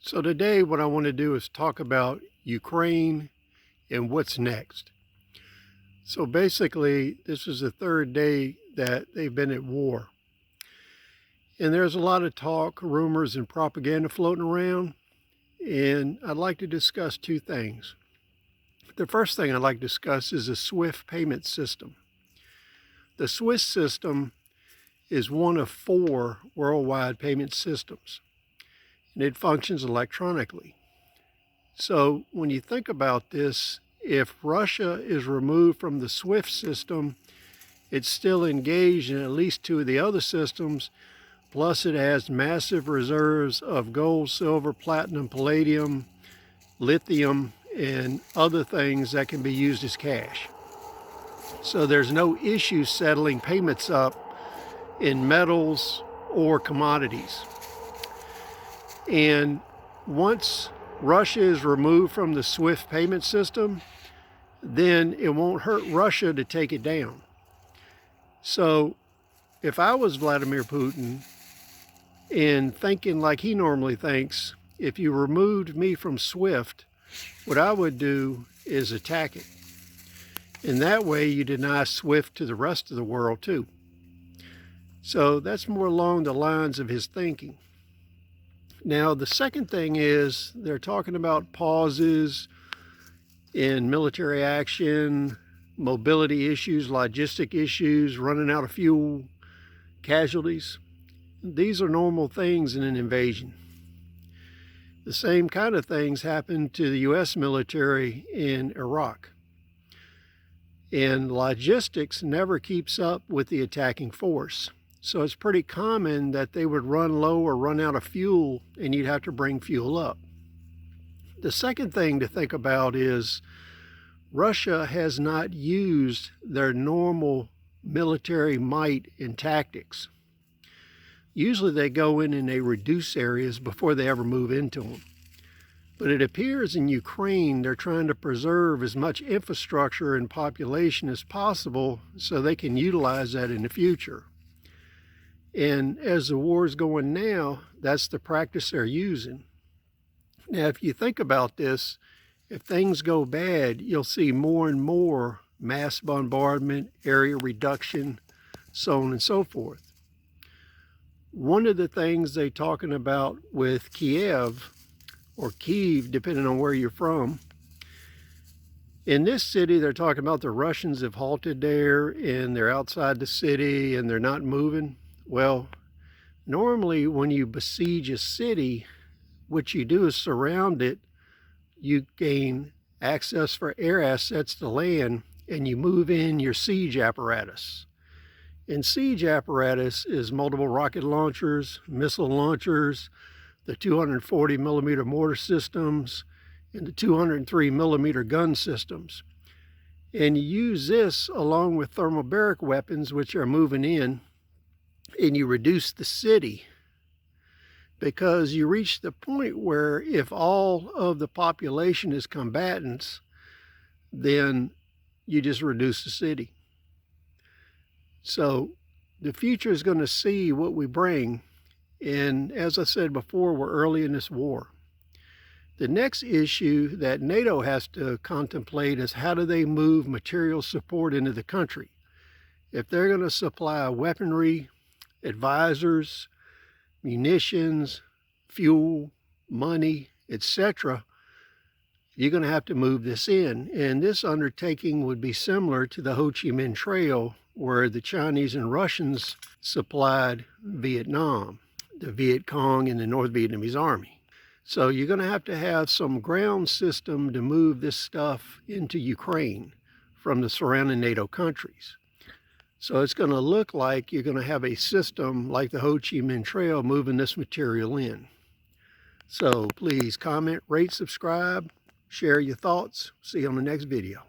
So today what I want to do is talk about Ukraine and what's next. So basically, this is the third day that they've been at war. And there's a lot of talk, rumors, and propaganda floating around. And I'd like to discuss two things. The first thing I'd like to discuss is the SWIFT payment system. The SWIFT system is one of 4 worldwide payment systems, and it functions electronically. So when you think about this, if Russia is removed from the SWIFT system, it's still engaged in at least 2 of the other systems, plus it has massive reserves of gold, silver, platinum, palladium, lithium, and other things that can be used as cash. So there's no issue settling payments up in metals or commodities. And once Russia is removed from the SWIFT payment system, then it won't hurt Russia to take it down. So if I was Vladimir Putin and thinking like he normally thinks, if you removed me from SWIFT, what I would do is attack it. And that way you deny SWIFT to the rest of the world too. So that's more along the lines of his thinking. Now, the second thing is they're talking about pauses in military action, mobility issues, logistic issues, running out of fuel, casualties. These are normal things in an invasion. The same kind of things happened to the U.S. military in Iraq. And logistics never keeps up with the attacking force. So it's pretty common that they would run low or run out of fuel and you'd have to bring fuel up. The second thing to think about is Russia has not used their normal military might and tactics. Usually they go in and they reduce areas before they ever move into them. But it appears in Ukraine they're trying to preserve as much infrastructure and population as possible so they can utilize that in the future. And as the war is going now, that's the practice they're using. Now, if you think about this, if things go bad, you'll see more and more mass bombardment, area reduction, so on and so forth. One of the things they're talking about with Kiev, or Kyiv, depending on where you're from, in this city, they're talking about the Russians have halted there and they're outside the city and they're not moving. Well, normally when you besiege a city, what you do is surround it, you gain access for air assets to land, and you move in your siege apparatus. And siege apparatus is multiple rocket launchers, missile launchers, the 240 millimeter mortar systems, and the 203 millimeter gun systems. And you use this along with thermobaric weapons, which are moving in, and you reduce the city, because you reach the point where if all of the population is combatants, then you just reduce the city. So the future is going to see what we bring. And as I said before, we're early in this war. The next issue that NATO has to contemplate is how do they move material support into the country. If they're going to supply weaponry, advisors, munitions, fuel, money, etc., you're going to have to move this in. And this undertaking would be similar to the Ho Chi Minh Trail, where the Chinese and Russians supplied Vietnam, the Viet Cong and the North Vietnamese Army. So you're going to have some ground system to move this stuff into Ukraine from the surrounding NATO countries. So it's going to look like you're going to have a system like the Ho Chi Minh Trail moving this material in. So please comment, rate, subscribe, share your thoughts. See you on the next video.